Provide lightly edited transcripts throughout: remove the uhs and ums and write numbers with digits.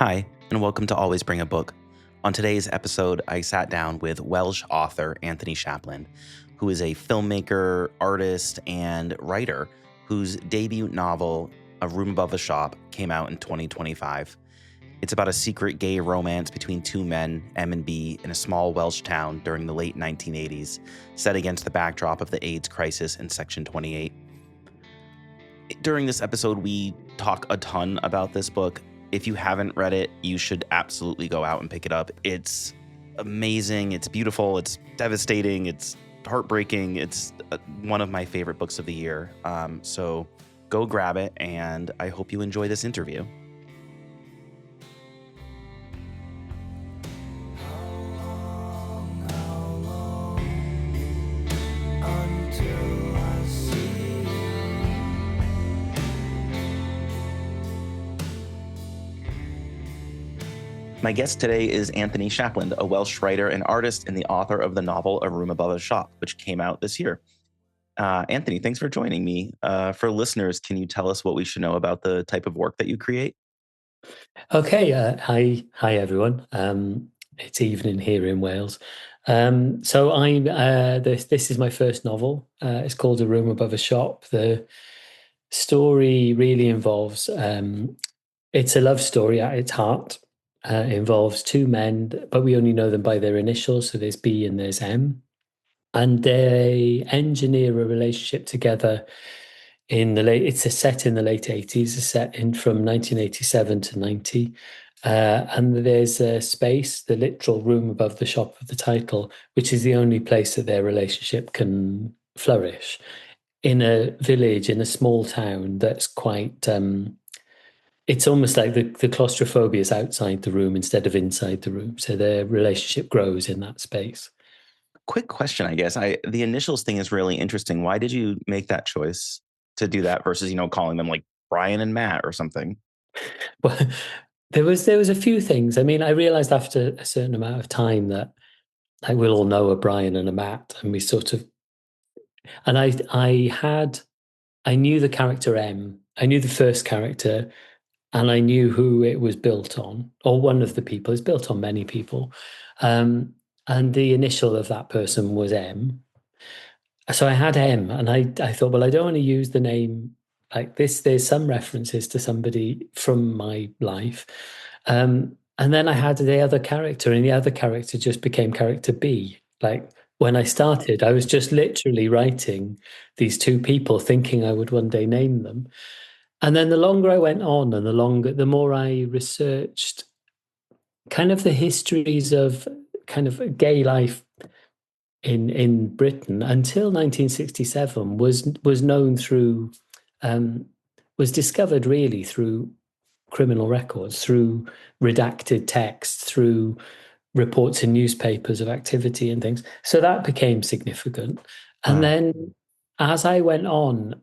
Hi, and welcome to Always Bring a Book. On today's episode, I sat down with Welsh author Anthony Shapland, who is a filmmaker, artist, and writer whose debut novel, A Room Above the Shop, came out in 2025. It's about a secret gay romance between two men, M and B, in a small Welsh town during the late 1980s, set against the backdrop of the AIDS crisis in Section 28. During this episode, we talk a ton about this book. If you haven't read it, you should absolutely go out and pick it up. It's amazing. It's beautiful. It's devastating. It's heartbreaking. It's one of my favorite books of the year. So go grab it, and I hope you enjoy this interview. My guest today is Anthony Shapland, a Welsh writer and artist and the author of the novel A Room Above the Shop, which came out this year. Anthony, thanks for joining me. For listeners, can you tell us what we should know about the type of work that you create? Okay, hi everyone. It's evening here in Wales. So I'm this is my first novel. It's called A Room Above a Shop. The story really involves it's a love story at its heart. It involves two men, but we only know them by their initials. So there's B and there's M, and they engineer a relationship together it's a set in the late 80s, a set in from 1987 to 90. And there's a space, the literal room above the shop of the title, which is the only place that their relationship can flourish in a village, in a small town that's quite, it's almost like the claustrophobia is outside the room instead of inside the room. So their relationship grows in that space. Quick question, I guess. The initials thing is really interesting. Why did you make that choice to do that versus, calling them like Brian and Matt or something? Well, there was a few things. I mean, I realized after a certain amount of time that like we'll all know a Brian and a Matt, and we sort of and I knew the character M. I knew the first character, and I knew who it was built on, or one of the people. It's built on many people. And the initial of that person was M. So I had M, and I thought, well, I don't want to use the name like this. There's some references to somebody from my life. And then I had the other character, and the other character just became character B. Like when I started, I was just literally writing these two people, thinking I would one day name them. And then the longer I went on, and the more I researched kind of the histories of kind of gay life in Britain until 1967 was known through was discovered really through criminal records, through redacted text, through reports in newspapers of activity and things. So that became significant. And then as I went on,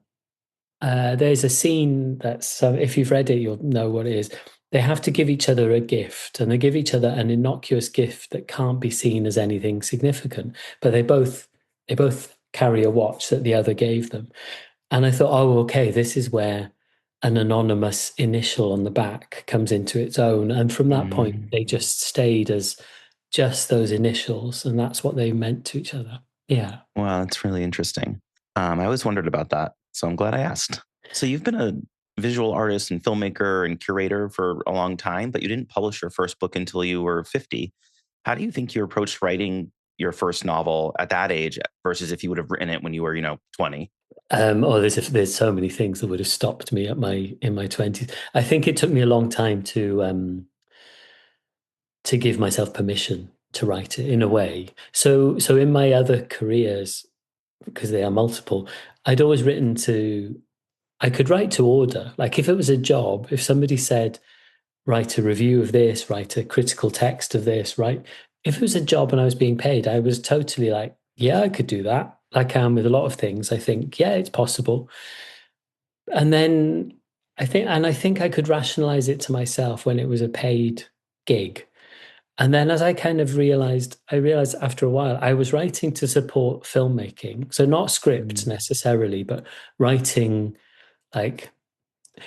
there's a scene that's, if you've read it, you'll know what it is. They have to give each other a gift, and they give each other an innocuous gift that can't be seen as anything significant. But they both carry a watch that the other gave them. And I thought, oh, okay, this is where an anonymous initial on the back comes into its own. And from that point, they just stayed as just those initials, and that's what they meant to each other. Yeah. Wow, that's really interesting. I always wondered about that, so I'm glad I asked. So you've been a visual artist and filmmaker and curator for a long time, but you didn't publish your first book until you were 50. How do you think you approached writing your first novel at that age versus if you would have written it when you were, 20? There's so many things that would have stopped me in my 20s. I think it took me a long time to give myself permission to write it in a way. So in my other careers, because they are multiple, I'd always I could write to order. Like if it was a job, if somebody said, write a review of this, write a critical text of this, right? If it was a job and I was being paid, I was totally like, yeah, I could do that. Like I am with a lot of things. I think, yeah, it's possible. And then I think I could rationalize it to myself when it was a paid gig. And then as I realized after a while, I was writing to support filmmaking. So not scripts necessarily, but writing like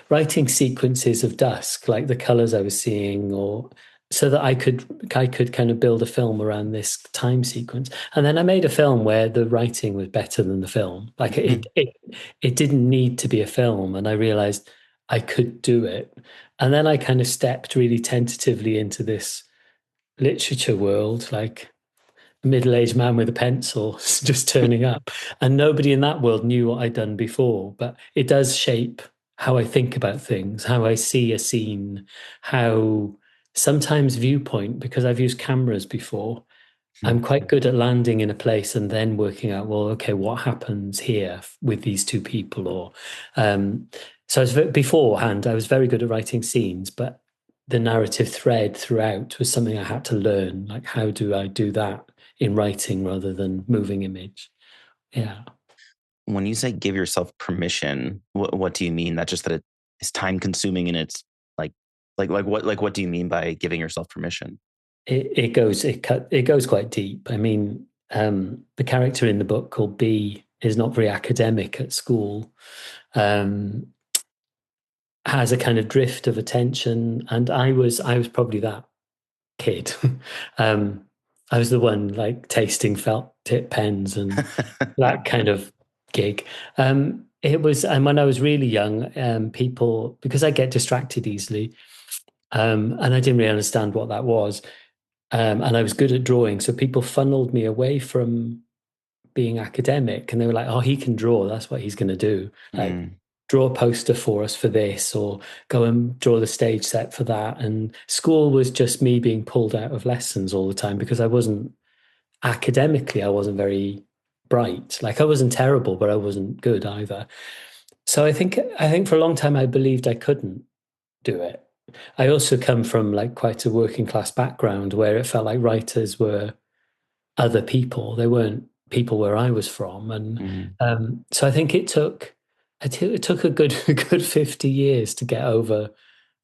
writing sequences of dusk, like the colors I was seeing, or so that I could kind of build a film around this time sequence. And then I made a film where the writing was better than the film. Like Mhm. it didn't need to be a film, and I realized I could do it. And then I kind of stepped really tentatively into this literature world, like a middle-aged man with a pencil just turning up, and nobody in that world knew what I'd done before. But it does shape how I think about things, how I see a scene, how sometimes viewpoint, because I've used cameras before. I'm quite good at landing in a place and then working out, well, okay, what happens here with these two people? Or um, so I was beforehand, I was very good at writing scenes, but the narrative thread throughout was something I had to learn. Like, how do I do that in writing rather than moving image? Yeah. When you say give yourself permission, what do you mean? That just that it is time consuming and it's like what do you mean by giving yourself permission? It goes quite deep. I mean, the character in the book called B is not very academic at school. Um, has a kind of drift of attention, and I was probably that kid. um, I was the one like tasting felt tip pens and that kind of gig. It was, and when I was really young, people, because I get distracted easily, and I didn't really understand what that was, and I was good at drawing, so people funneled me away from being academic, and they were like, "Oh, he can draw. That's what he's going to do. Like, Mm, draw a poster for us for this, or go and draw the stage set for that." And school was just me being pulled out of lessons all the time because I wasn't academically, I wasn't very bright. Like, I wasn't terrible, but I wasn't good either. So I think for a long time I believed I couldn't do it. I also come from like quite a working class background where it felt like writers were other people. They weren't people where I was from, and mm. so I think it took a good a good 50 years to get over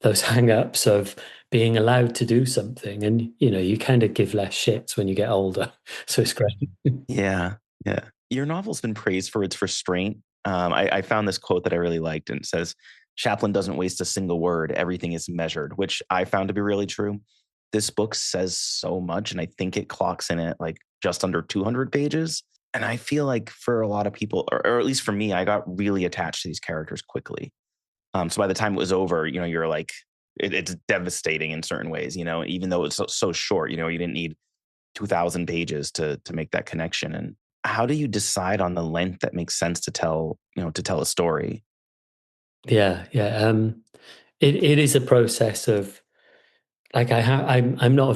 those hang-ups of being allowed to do something. And you kind of give less shits when you get older, so it's great. Yeah, yeah. Your novel's been praised for its restraint. I found this quote that I really liked, and it says, "Chaplin doesn't waste a single word. Everything is measured," which I found to be really true. This book says so much, and I think it clocks in at like just under 200 pages. And I feel like for a lot of people, or at least for me, I got really attached to these characters quickly. So by the time it was over, you're like, it's devastating in certain ways. Even though it's so short, you didn't need 2,000 pages to make that connection. And how do you decide on the length that makes sense to tell a story? Yeah, yeah. It is a process of like I'm not a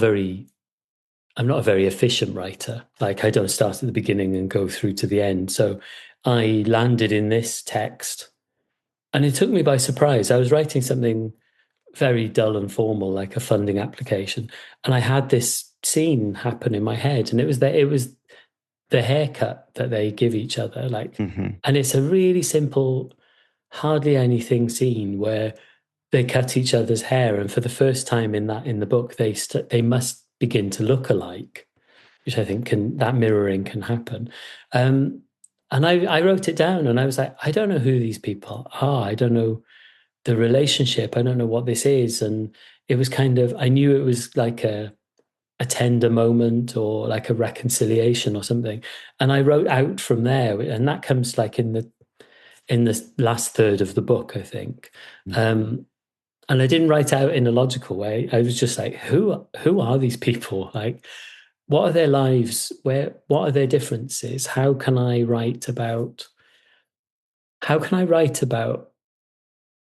very efficient writer. Like, I don't start at the beginning and go through to the end. So I landed in this text, and it took me by surprise. I was writing something very dull and formal, like a funding application, and I had this scene happen in my head, and it was the haircut that they give each other, like, Hmm. and it's a really simple, hardly anything scene where they cut each other's hair, and for the first time in the book, they must begin to look alike, which I think that mirroring can happen. Um, and I wrote it down, and I was like, I don't know who these people are. I don't know the relationship. I don't know what this is. And it was kind of, I knew it was like a tender moment or like a reconciliation or something. And I wrote out from there, and that comes like in the last third of the book, I think. Um, and I didn't write out in a logical way. I was just like, who are these people? Like, what are their lives? What are their differences? How can I write about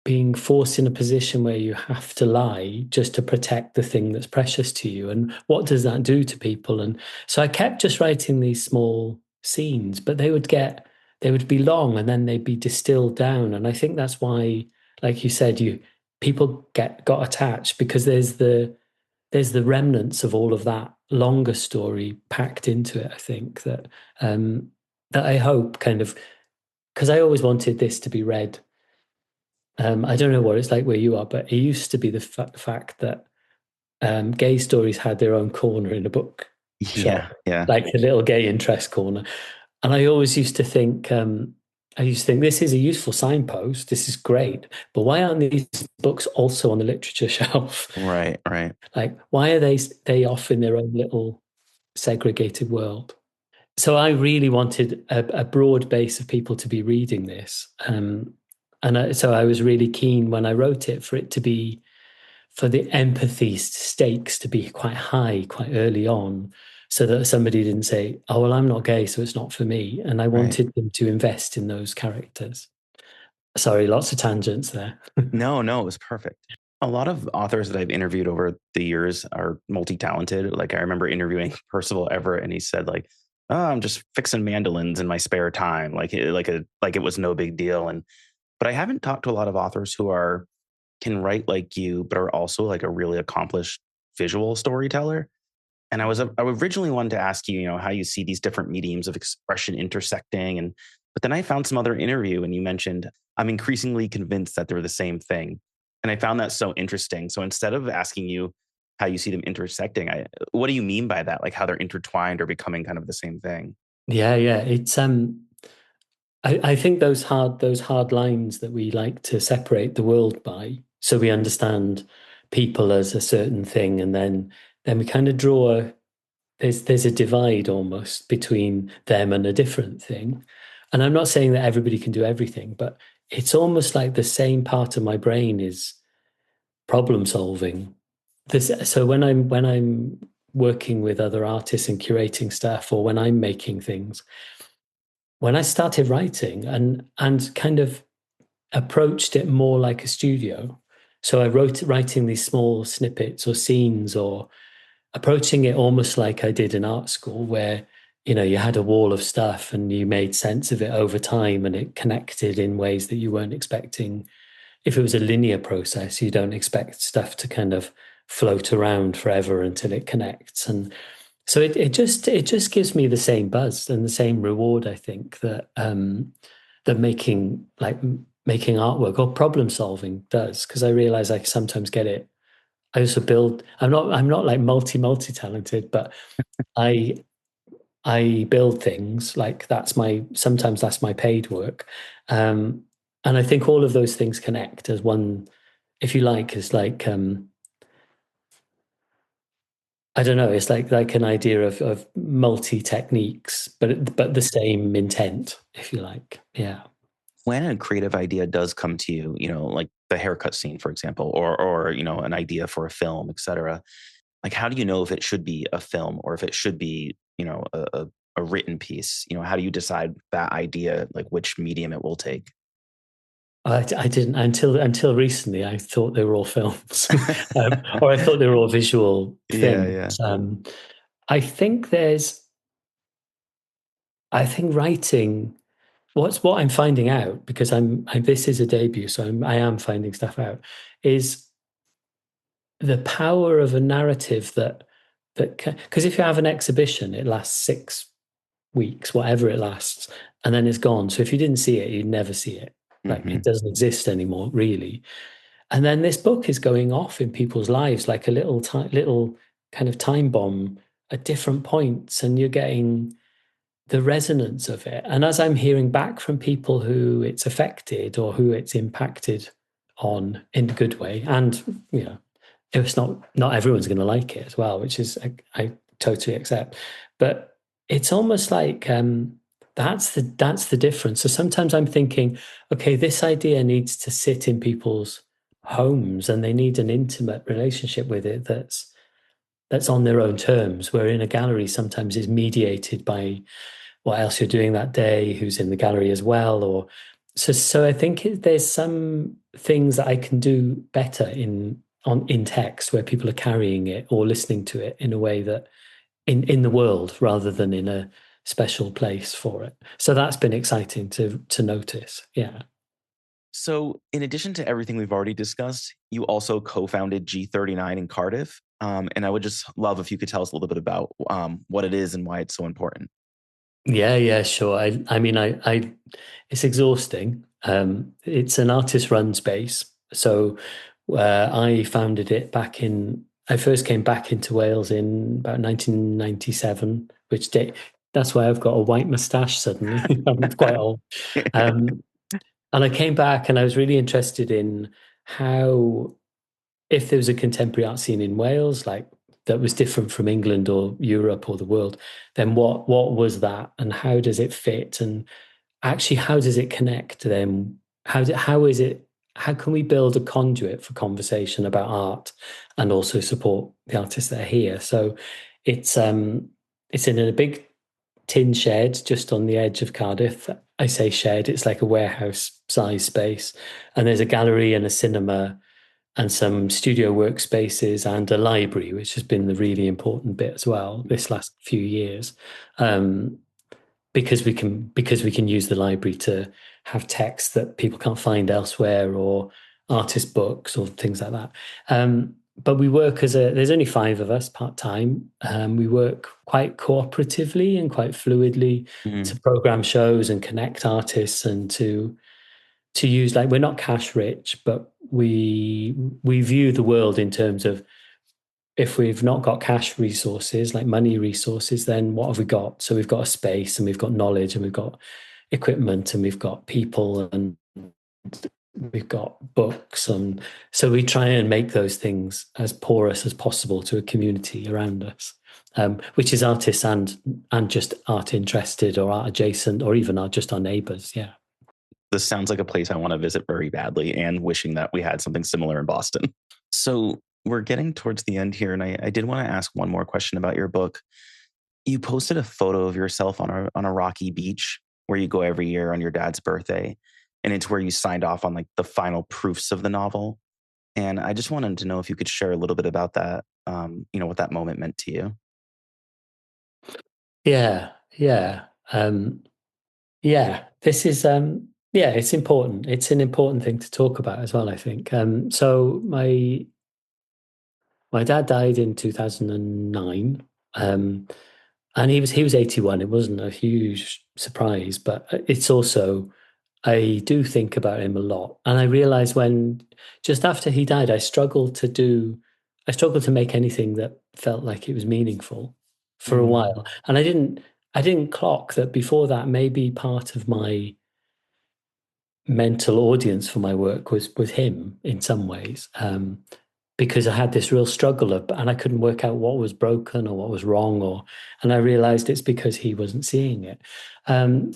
being forced in a position where you have to lie just to protect the thing that's precious to you? And what does that do to people? And so I kept just writing these small scenes, but they would be long and then they'd be distilled down. And I think that's why, like you said, people got attached because there's the remnants of all of that longer story packed into it. I think that I hope kind of, because I always wanted this to be read. I don't know what it's like where you are, but it used to be the fact that gay stories had their own corner in a book shop, Yeah, yeah. like a little gay interest corner. And I always used to think I used to think this is a useful signpost. This is great. But why aren't these books also on the literature shelf? Right, right. Like, why are they off in their own little segregated world? So I really wanted a broad base of people to be reading this. So I was really keen when I wrote it for it to be, for the empathy stakes to be quite high, quite early on, so that somebody didn't say, oh, well, I'm not gay, so it's not for me. And I Right. wanted them to invest in those characters. Sorry, lots of tangents there. No, no, it was perfect. A lot of authors that I've interviewed over the years are multi-talented. Like I remember interviewing Percival Everett, and he said like, "Oh, I'm just fixing mandolins in my spare time," like it was no big deal. And but I haven't talked to a lot of authors who are can write like you, but are also like a really accomplished visual storyteller. And I originally wanted to ask you, how you see these different mediums of expression intersecting, and but then I found some other interview, and you mentioned I'm increasingly convinced that they're the same thing, and I found that so interesting. So instead of asking you how you see them intersecting, what do you mean by that? Like how they're intertwined or becoming kind of the same thing? Yeah, yeah. It's I think those hard lines that we like to separate the world by, so we understand people as a certain thing, and then we kind of draw there's a divide almost between them and a different thing. And I'm not saying that everybody can do everything, but it's almost like the same part of my brain is problem solving. So when I'm working with other artists and curating stuff, or when I'm making things, when I started writing and kind of approached it more like a studio. So I writing these small snippets or scenes, or approaching it almost like I did in art school, where you had a wall of stuff and you made sense of it over time, and it connected in ways that you weren't expecting. If it was a linear process, you don't expect stuff to kind of float around forever until it connects. And so it just gives me the same buzz and the same reward, I think, that making artwork or problem solving does, because I realize I sometimes get it. I also build. I'm not like multi talented, but I I build things. Like sometimes that's my paid work, um, and I think all of those things connect as one. If you like, is like I don't know. It's like an idea of multi techniques, but the same intent, if you like. Yeah. When a creative idea does come to you, like the haircut scene, for example, or an idea for a film, etc. Like how do you know if it should be a film or if it should be a written piece? How do you decide that idea, like which medium it will take? I didn't until recently. I thought they were all films, or I thought they were all visual Yeah, things. yeah. I think there's. I think writing. What I'm finding out, because this is a debut, so I am finding stuff out, is the power of a narrative that because if you have an exhibition, it lasts 6 weeks, whatever it lasts, and then it's gone. So if you didn't see it, you'd never see it. Like it Hmm. doesn't exist anymore, really. And then this book is going off in people's lives like a little kind of time bomb at different points, and you're getting the resonance of it. And as I'm hearing back from people who it's affected or who it's impacted on in a good way, and if it's not everyone's going to like it as well, which is I totally accept. But it's almost like that's the difference. So sometimes I'm thinking, okay, this idea needs to sit in people's homes, and they need an intimate relationship with it that's on their own terms. Where in a gallery, sometimes is mediated by what else you're doing that day, who's in the gallery as well, or so I think there's some things that I can do better in text, where people are carrying it or listening to it in a way that in the world rather than in a special place for it. So that's been exciting to notice. Yeah. So, in addition to everything we've already discussed, you also co-founded G39 in Cardiff, and I would just love if you could tell us a little bit about what it is and why it's so important. Yeah, yeah, sure. I mean, it's exhausting. It's an artist-run space. So I founded it I first came back into Wales in about 1997, which That's why I've got a white moustache suddenly. I'm quite old. Um, and I came back and I was really interested in how, if there was a contemporary art scene in Wales, like that was different from England or Europe or the world, then what was that, and how does it fit, and actually how does it connect then? How is it? How can we build a conduit for conversation about art and also support the artists that are here? So it's in a big tin shed just on the edge of Cardiff. I say shed, it's like a warehouse size space. And there's a gallery and a cinema and some studio workspaces and a library, which has been the really important bit as well this last few years. Um, because we can use the library to have texts that people can't find elsewhere, or artist books or things like that. But we work there's only five of us part time. We work quite cooperatively and quite fluidly Mhm. to program shows and connect artists, and to use, like, we're not cash rich, but we view the world in terms of, if we've not got cash resources, like money resources, then what have we got? So we've got a space, and we've got knowledge, and we've got equipment, and we've got people, and we've got books. And so we try and make those things as porous as possible to a community around us, which is artists and just art interested or art adjacent, or even just our neighbors. Yeah. This sounds like a place I want to visit very badly, and wishing that we had something similar in Boston. So we're getting towards the end here, and I did want to ask one more question about your book. You posted a photo of yourself on a rocky beach where you go every year on your dad's birthday, and it's where you signed off on like the final proofs of the novel. And I just wanted to know if you could share a little bit about that. What that moment meant to you. Yeah. Yeah. Yeah. This is yeah, it's important. It's an important thing to talk about as well, I think. So my dad died in 2009. And he was 81. It wasn't a huge surprise, but it's also, I do think about him a lot. And I realized when, just after he died, I struggled to make anything that felt like it was meaningful for a Mm, while. And I didn't clock that before that, maybe part of my mental audience for my work was him in some ways. Because I had this real struggle and I couldn't work out what was broken or what was wrong, and I realized it's because he wasn't seeing it.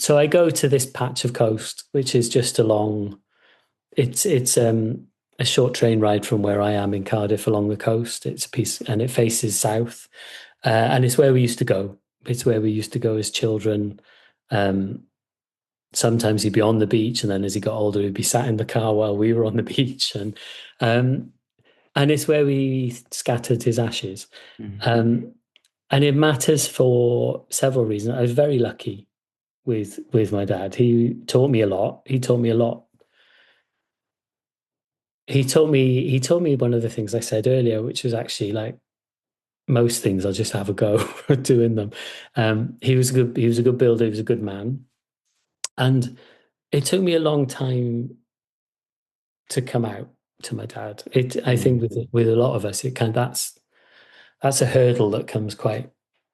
So I go to this patch of coast, which is just along. It's a short train ride from where I am in Cardiff along the coast. It's a piece, and it faces south, and it's where we used to go. It's where we used to go as children. Um, Sometimes he'd be on the beach, and then as he got older, he'd be sat in the car while we were on the beach, um, and it's where we scattered his ashes. mm, Um, and it matters for several reasons. I was very lucky with my dad. He taught me a lot. He taught me a lot. He taught me one of the things I said earlier, which was actually, like, most things I'll just have a go at doing them. He was a good builder. He was a good man, and it took me a long time to come out to my dad. I think mm, with a lot of us, it kind of, that's a hurdle that comes quite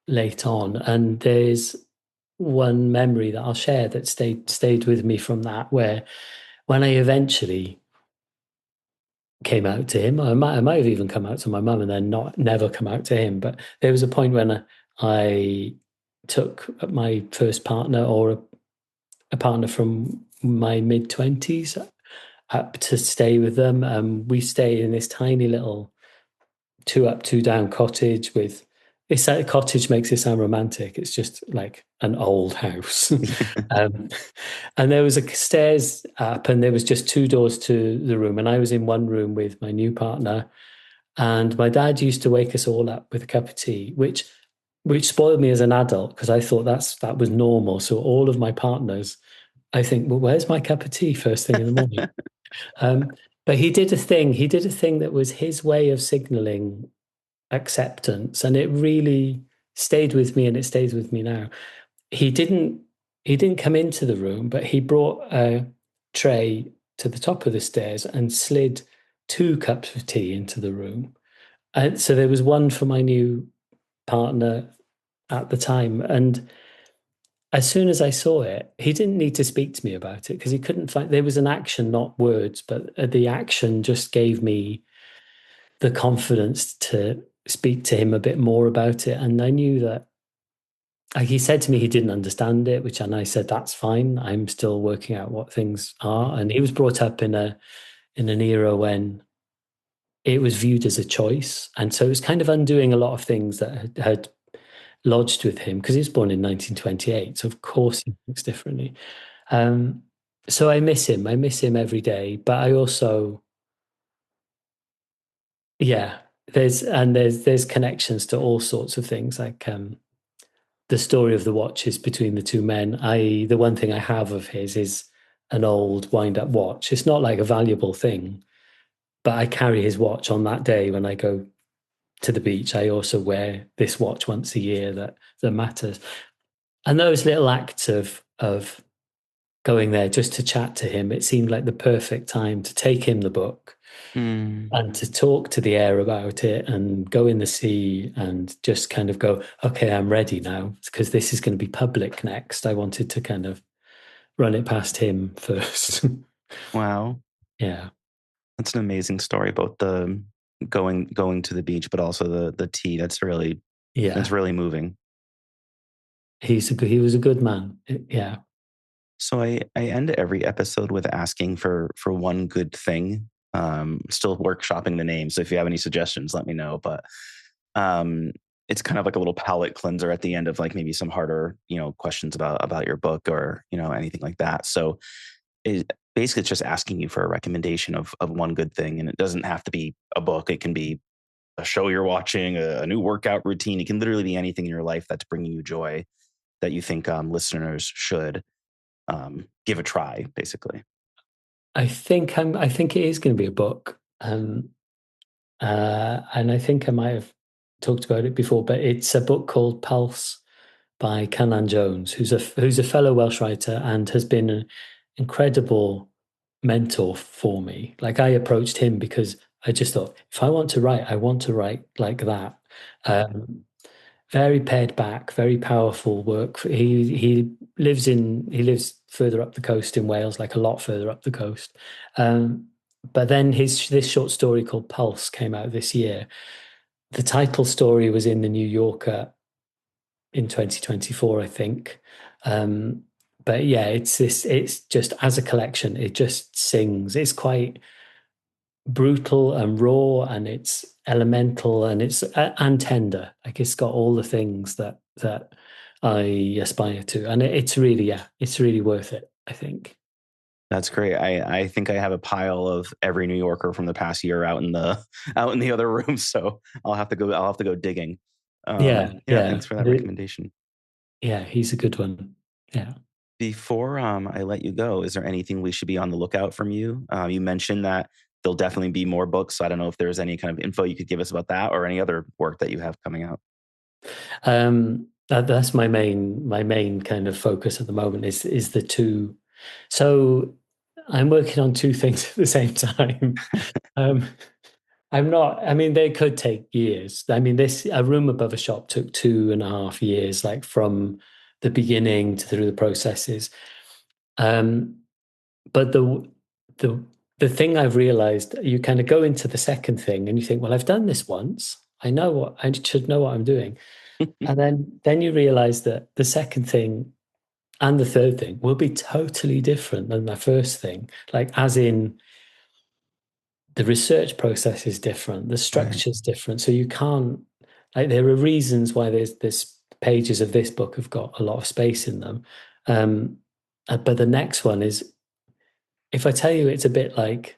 late on. And there's one memory that I'll share that stayed with me from that, where when I eventually came out to him, I might have even come out to my mum and then not never come out to him. But there was a point when I took my first partner, or a partner from my mid 20s, up to stay with them. We stayed in this tiny little two up, two down cottage with. It's like, a cottage makes it sound romantic. It's just like an old house. um, and there was a stairs up, and there was just two doors to the room. And I was in one room with my new partner. And my dad used to wake us all up with a cup of tea, which spoiled me as an adult, because I thought that was normal. So all of my partners, I think, well, where's my cup of tea first thing in the morning? Um, but he did a thing. He did a thing that was his way of signaling acceptance, and it really stayed with me, and it stays with me now. He didn't he didn't come into the room, but he brought a tray to the top of the stairs and slid two cups of tea into the room. And so there was one for my new partner at the time, and as soon as I saw it, he didn't need to speak to me about it because he couldn't find, there was an action, not words, but the action just gave me the confidence to speak to him a bit more about it. And I knew that, like, he said to me he didn't understand it, and I said, that's fine. I'm still working out what things are. And he was brought up in an era when it was viewed as a choice. And so it was kind of undoing a lot of things that had lodged with him because he was born in 1928. So of course he thinks differently. Um, so I miss him. I miss him every day. But I also, yeah, there's connections to all sorts of things, like the story of the watches between the two men. The one thing I have of his is an old wind up watch. It's not like a valuable thing, but I carry his watch on that day when I go to the beach. I also wear this watch once a year that matters. And those little acts of going there just to chat to him, it seemed like the perfect time to take him the book Mm, and to talk to the air about it and go in the sea and just kind of go, okay, I'm ready now because this is going to be public next. I wanted to kind of run it past him first. wow. Yeah. That's an amazing story, both the going to the beach, but also the tea. That's Yeah. really moving. He was a good man. Yeah. So I end every episode with asking for one good thing. Still workshopping the name. So if you have any suggestions, let me know. But um, it's kind of like a little palate cleanser at the end of like maybe some harder, questions about your book or, anything like that. So basically it's just asking you for a recommendation of one good thing. And it doesn't have to be a book. It can be a show you're watching, a new workout routine. It can literally be anything in your life that's bringing you joy that you think listeners should give a try, basically. I think it is going to be a book. And I think I might have talked about it before, but it's a book called Pulse by Canan Jones, who's a fellow Welsh writer and has been an incredible mentor for me. Like, I approached him because I just thought, if I want to write, I want to write like that. Um, Very pared back, very powerful work. He lives further up the coast in Wales, like a lot further up the coast. But then this short story called Pulse came out this year. The title story was in the New Yorker in 2024, I think. Um, but yeah, it's just, as a collection, it just sings. It's quite brutal and raw, and it's elemental, and it's and tender. Like, it's got all the things that I aspire to, and it's really, yeah, it's really worth it, I think. That's great. I think I have a pile of every New Yorker from the past year out in the out in the other room. So I'll have to go digging. Yeah, Yeah, yeah, thanks for that recommendation. yeah, he's a good one. Yeah. Before I let you go, is there anything we should be on the lookout from you? You mentioned that there'll definitely be more books. So I don't know if there's any kind of info you could give us about that or any other work that you have coming out. That's my main kind of focus at the moment is the two. So I'm working on two things at the same time. Um, I'm not, I mean, they could take years. I mean, A Room Above a Shop took 2.5 years, like from the beginning to through the processes. Um, but the the thing I've realized, you kind of go into the second thing and you think, well, I've done this once. I should know what I'm doing. And then you realize that the second thing and the third thing will be totally different than the first thing. Like, as in, the research process is different, the Right. structure is different. So you can't, like, there are reasons why there's this pages of this book have got a lot of space in them. Um, but the next one is, if I tell you, it's a bit like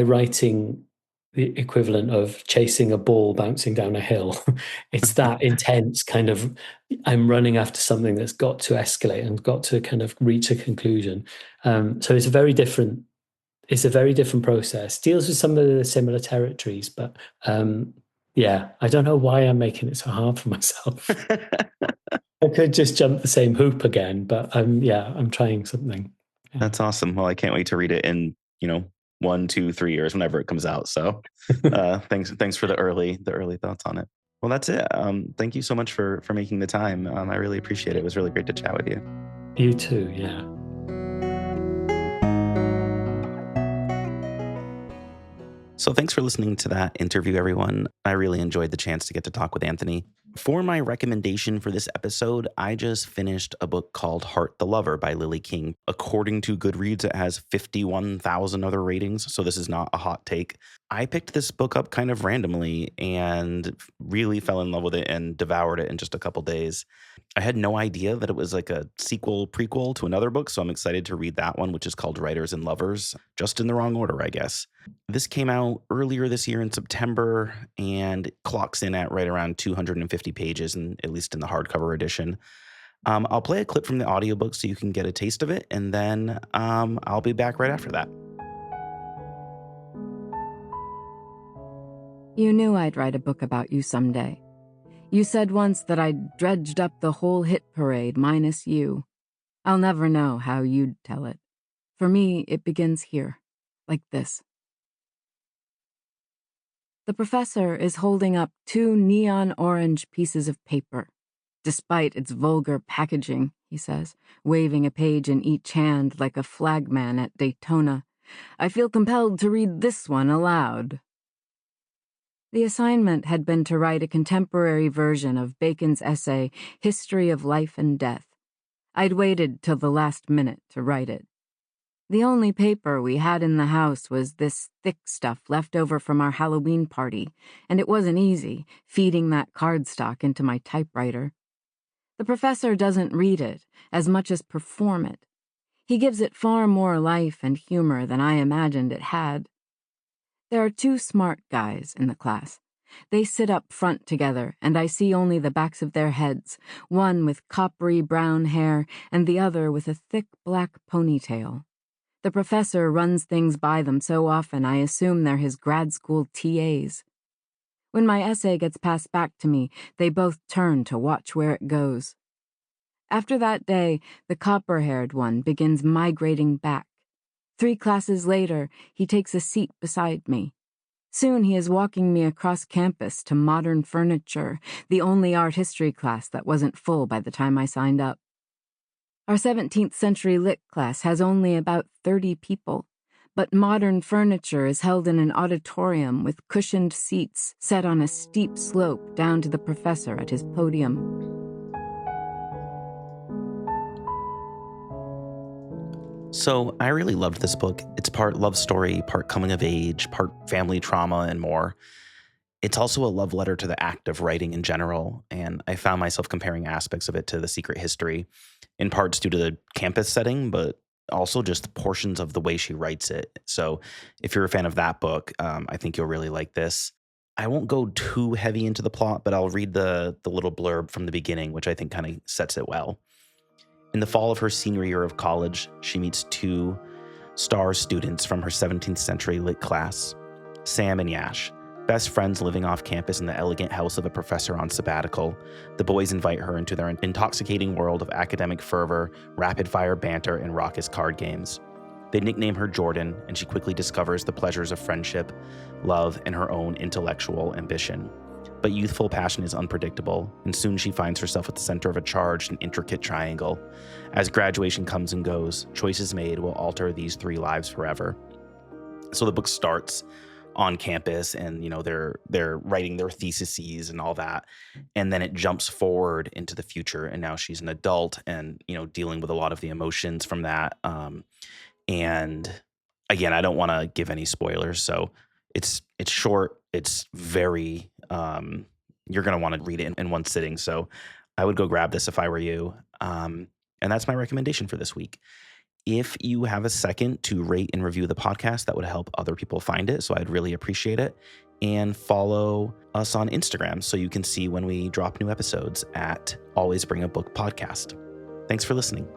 writing the equivalent of chasing a ball bouncing down a hill. It's that intense kind of, I'm running after something that's got to escalate and got to kind of reach a conclusion. So it's a very different process. Deals with some of the similar territories, but yeah, I don't know why I'm making it so hard for myself. I could just jump the same hoop again, but yeah, I'm trying something. Yeah. That's awesome. Well, I can't wait to read it in, 1, 2, 3 years, whenever it comes out. So thanks for the early thoughts on it. Well, Well, that's it. Thank you so much for making the time. I really appreciate it. It was really great to chat with you. You too, yeah. So thanks for listening to that interview, everyone. I really enjoyed the chance to get to talk with Anthony. For my recommendation for this episode, I just finished a book called Heart the Lover by Lily King. According to Goodreads, it has 51,000 other ratings, so this is not a hot take. I picked this book up kind of randomly and really fell in love with it and devoured it in just a couple days. I had no idea that it was like a sequel prequel to another book, so I'm excited to read that one, which is called Writers and Lovers, just in the wrong order, I guess. This came out earlier this year in September and clocks in at right around 250 pages, and at least in the hardcover edition. I'll play a clip from the audiobook so you can get a taste of it, and then I'll be back right after that. You knew I'd write a book about you someday. You said once that I'd dredged up the whole hit parade minus you. I'll never know how you'd tell it. For me, it begins here, like this. The professor is holding up 2 neon orange pieces of paper. Despite its vulgar packaging, he says, waving a page in each hand like a flagman at Daytona, I feel compelled to read this one aloud. The assignment had been to write a contemporary version of Bacon's essay, History of Life and Death. I'd waited till the last minute to write it. The only paper we had in the house was this thick stuff left over from our Halloween party, and it wasn't easy, feeding that cardstock into my typewriter. The professor doesn't read it as much as perform it. He gives it far more life and humor than I imagined it had. There are 2 smart guys in the class. They sit up front together, and I see only the backs of their heads, one with coppery brown hair and the other with a thick black ponytail. The professor runs things by them so often I assume they're his grad school TAs. When my essay gets passed back to me, they both turn to watch where it goes. After that day, the copper-haired one begins migrating back. 3 classes later, he takes a seat beside me. Soon he is walking me across campus to modern furniture, the only art history class that wasn't full by the time I signed up. Our 17th century lit class has only about 30 people, but modern furniture is held in an auditorium with cushioned seats set on a steep slope down to the professor at his podium. So I really loved this book. It's part love story, part coming of age, part family trauma, and more. It's also a love letter to the act of writing in general, and I found myself comparing aspects of it to The Secret History, in parts due to the campus setting, but also just portions of the way she writes it. So if you're a fan of that book, I think you'll really like this. I won't go too heavy into the plot, but I'll read the little blurb from the beginning, which I think kind of sets it well. In the fall of her senior year of college, she meets 2 star students from her 17th century lit class, Sam and Yash, best friends living off campus in the elegant house of a professor on sabbatical. The boys invite her into their intoxicating world of academic fervor, rapid-fire banter, and raucous card games. They nickname her Jordan, and she quickly discovers the pleasures of friendship, love, and her own intellectual ambition. But youthful passion is unpredictable, and soon she finds herself at the center of a charged and intricate triangle. As graduation comes and goes, choices made will alter these 3 lives forever. So the book starts on campus, and they're writing their theses and all that, and then it jumps forward into the future, and now she's an adult and dealing with a lot of the emotions from that. And again, I don't want to give any spoilers, so it's short. It's very you're going to want to read it in one sitting. So I would go grab this if I were you. And that's my recommendation for this week. If you have a second to rate and review the podcast, that would help other people find it. So I'd really appreciate it. And follow us on Instagram so you can see when we drop new episodes at Always Bring a Book Podcast. Thanks for listening.